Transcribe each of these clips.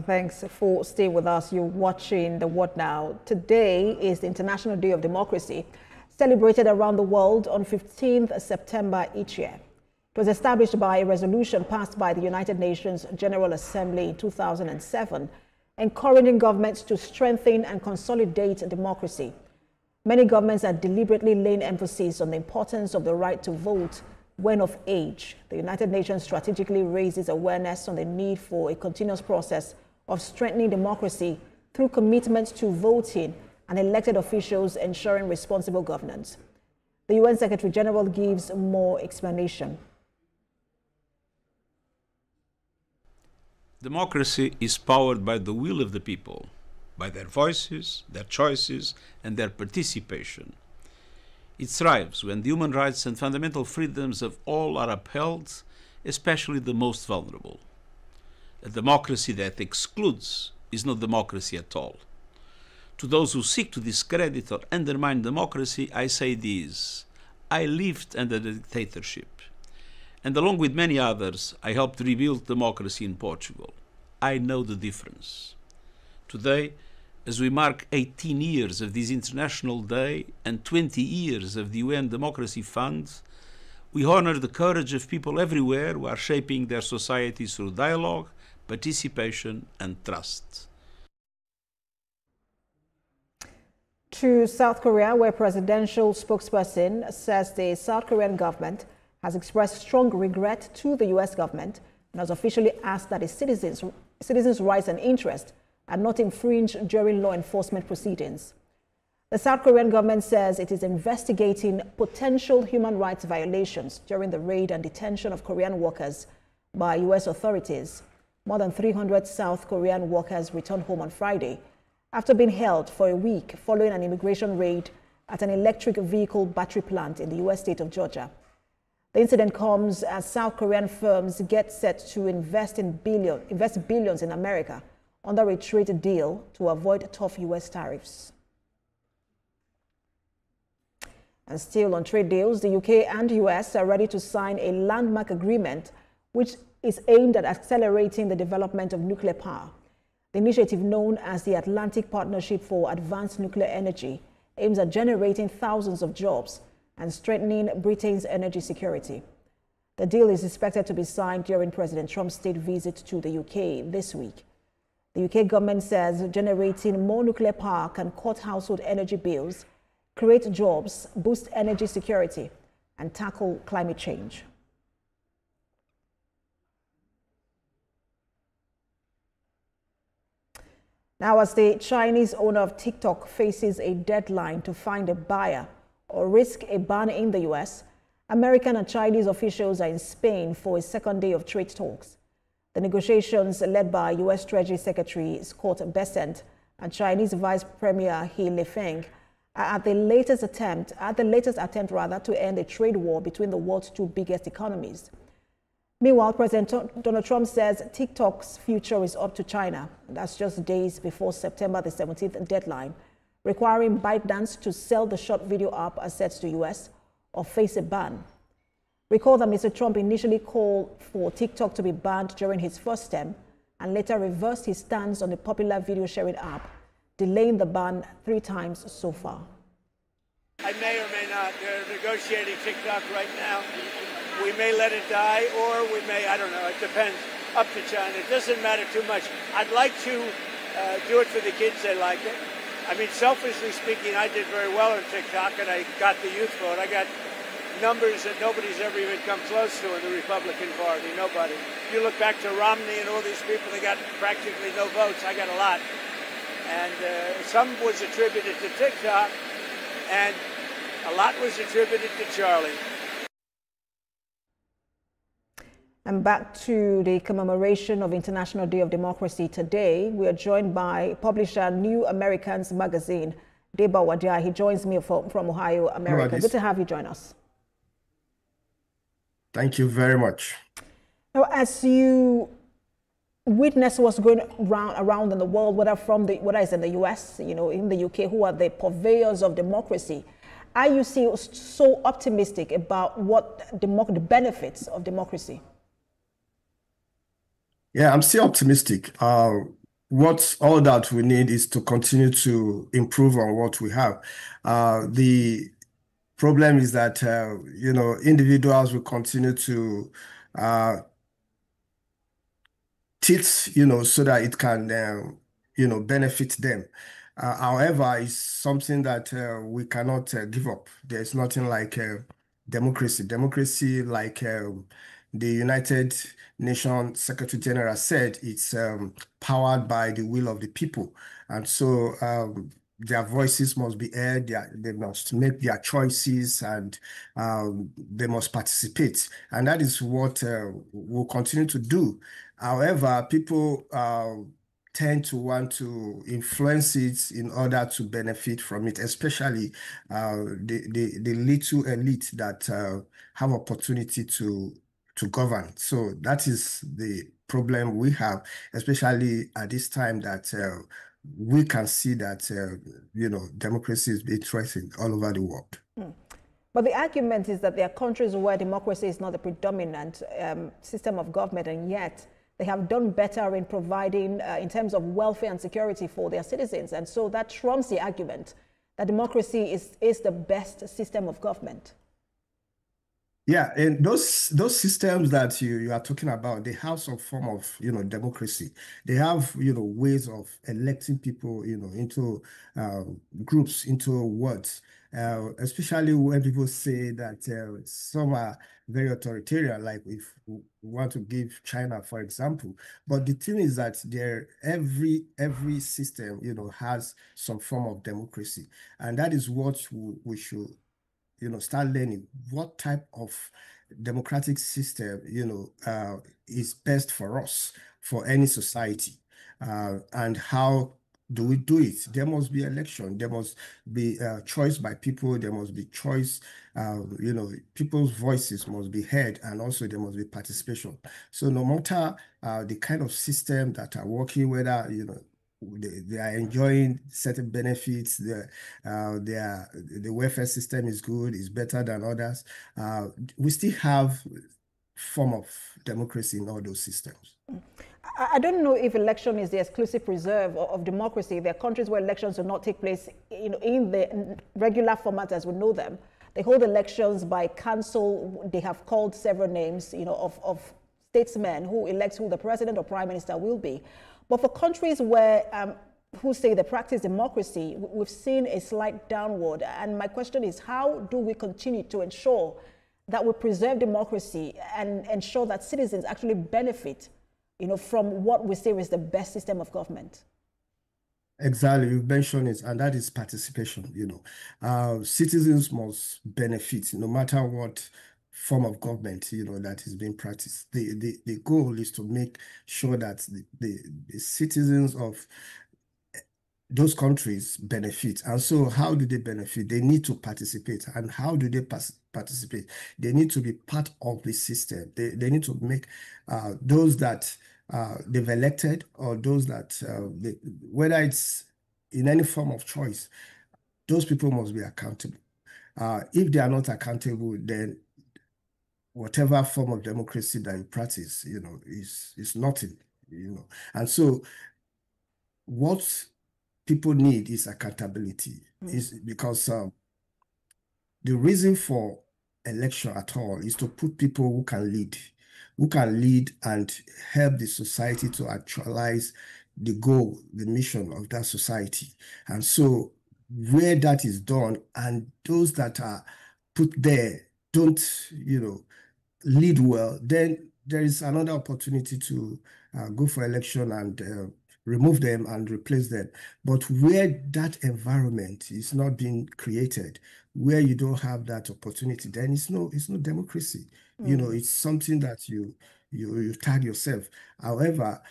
Thanks for staying with us. You're watching The What Now. Today is the International Day of Democracy, celebrated around the world on 15th September each year. It was established by a resolution passed by the United Nations General Assembly in 2007, encouraging governments to strengthen and consolidate democracy. Many governments are deliberately laying emphasis on the importance of the right to vote when of age. The United Nations strategically raises awareness on the need for a continuous process of strengthening democracy through commitments to voting and elected officials ensuring responsible governance. The UN Secretary General gives more explanation. Democracy is powered by the will of the people, by their voices, their choices, and their participation. It thrives when the human rights and fundamental freedoms of all are upheld, especially the most vulnerable. A democracy that excludes is not democracy at all. To those who seek to discredit or undermine democracy, I say this: I lived under the dictatorship, and along with many others, I helped rebuild democracy in Portugal. I know the difference. Today, as we mark 18 years of this International Day and 20 years of the UN Democracy Fund, we honor the courage of people everywhere who are shaping their societies through dialogue, participation, and trust. To South Korea, where presidential spokesperson says the South Korean government has expressed strong regret to the U.S. government and has officially asked that its citizens' rights and interests are not infringed during law enforcement proceedings. The South Korean government says it is investigating potential human rights violations during the raid and detention of Korean workers by U.S. authorities. More than 300 South Korean workers returned home on Friday after being held for a week following an immigration raid at an electric vehicle battery plant in the U.S. state of Georgia. The incident comes as South Korean firms get set to invest billions in America under a trade deal to avoid tough U.S. tariffs. And still on trade deals, the UK and US are ready to sign a landmark agreement which is aimed at accelerating the development of nuclear power. The initiative, known as the Atlantic Partnership for Advanced Nuclear Energy, aims at generating thousands of jobs and strengthening Britain's energy security. The deal is expected to be signed during President Trump's state visit to the UK this week. The UK government says generating more nuclear power can cut household energy bills, create jobs, boost energy security, and tackle climate change. Now, as the Chinese owner of TikTok faces a deadline to find a buyer or risk a ban in the US, American and Chinese officials are in Spain for a second day of trade talks. The negotiations, led by U.S. Treasury Secretary Scott Bessent and Chinese Vice Premier He Lifeng, are at the latest attempt to end a trade war between the world's two biggest economies. Meanwhile, President Donald Trump says TikTok's future is up to China. That's just days before September the 17th deadline, requiring ByteDance to sell the short video app assets to U.S. or face a ban. Recall that Mr. Trump initially called for TikTok to be banned during his first term and later reversed his stance on the popular video sharing app, delaying the ban 3 times so far. I may or may not. They're negotiating TikTok right now. We may let it die, or we may, I don't know, it depends, up to China. It doesn't matter too much. I'd like to do it for the kids, they like it. I mean, selfishly speaking, I did very well on TikTok, and I got the youth vote. I got numbers that nobody's ever even come close to in the Republican Party, nobody. If you look back to Romney and all these people, they got practically no votes. I got a lot. And some was attributed to TikTok, and a lot was attributed to Charlie. And back to the commemoration of International Day of Democracy today, we are joined by publisher New Americans magazine, Deba Wadia. He joins me from Ohio, America. Good to have you join us. Thank you very much. Now, as you witness what's going around in the world, whether it's in the US, in the UK, who are the purveyors of democracy, are you so optimistic about what the benefits of democracy? Yeah, I'm still optimistic. what all that we need is to continue to improve on what we have. The problem is that individuals will continue to teach, so that it can benefit them. However, it's something that we cannot give up. There's nothing like democracy. Democracy, like the United Nations Secretary General said, it's powered by the will of the people. And so their voices must be heard, they must make their choices, and they must participate. And that is what we'll continue to do. However, people tend to want to influence it in order to benefit from it, especially the little elite that have opportunity to govern. So that is the problem we have, especially at this time that we can see that democracy is being threatened all over the world. But the argument is that there are countries where democracy is not the predominant system of government, and yet they have done better in providing, in terms of welfare and security for their citizens. And so that trumps the argument that democracy is the best system of government. Yeah, and those systems that you are talking about, they have some form of democracy. They have ways of electing people into groups, into wards. Especially when people say that some are very authoritarian, like if we want to give China, for example. But the thing is that every system has some form of democracy, and that is what we should start learning. What type of democratic system is best for us, for any society, and how do we do it? There must be election. There must be choice by people. There must be choice. People's voices must be heard, and also there must be participation. So no matter the kind of system that are working, whether they are enjoying certain benefits, the welfare system is good, is better than others, we still have form of democracy in all those systems. I don't know if election is the exclusive preserve of democracy. There are countries where elections do not take place in the regular format as we know them. They hold elections by council. They have called several names of statesmen who elect who the president or prime minister will be. But for countries where who say they practice democracy, we've seen a slight downward. And my question is, how do we continue to ensure that we preserve democracy and ensure that citizens actually benefit from what we say is the best system of government? Exactly, you've mentioned it, and that is participation. Citizens must benefit, no matter what form of government that is being practiced. The goal is to make sure that the citizens of those countries benefit. And so how do they benefit? They need to participate. And how do they participate? They need to be part of the system. They need to make those that they've elected, or those that, whether it's in any form of choice, those people must be accountable. If they are not accountable, then whatever form of democracy that you practice, is nothing, And so what people need is accountability. Is because the reason for election at all is to put people who can lead and help the society to actualize the goal, the mission of that society. And so where that is done, and those that are put there don't, lead well, then there is another opportunity to go for election and remove them and replace them. But where that environment is not being created, where you don't have that opportunity, then it's no democracy. It's something that you tag yourself. However,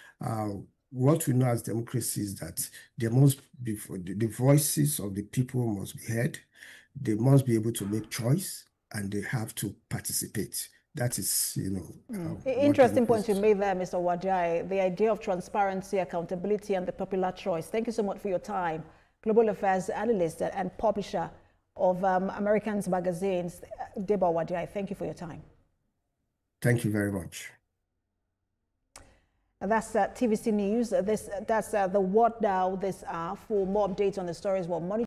what we know as democracy is that there must be the voices of the people must be heard. They must be able to make choice, and they have to participate. That is, Interesting point you made there, Mr. Wajai, the idea of transparency, accountability, and the popular choice. Thank you so much for your time. Global Affairs analyst and publisher of Americans magazines, Deba Wajai. Thank you for your time. Thank you very much. That's TVC News. That's the What Now this hour. For more updates on the stories we're monitoring.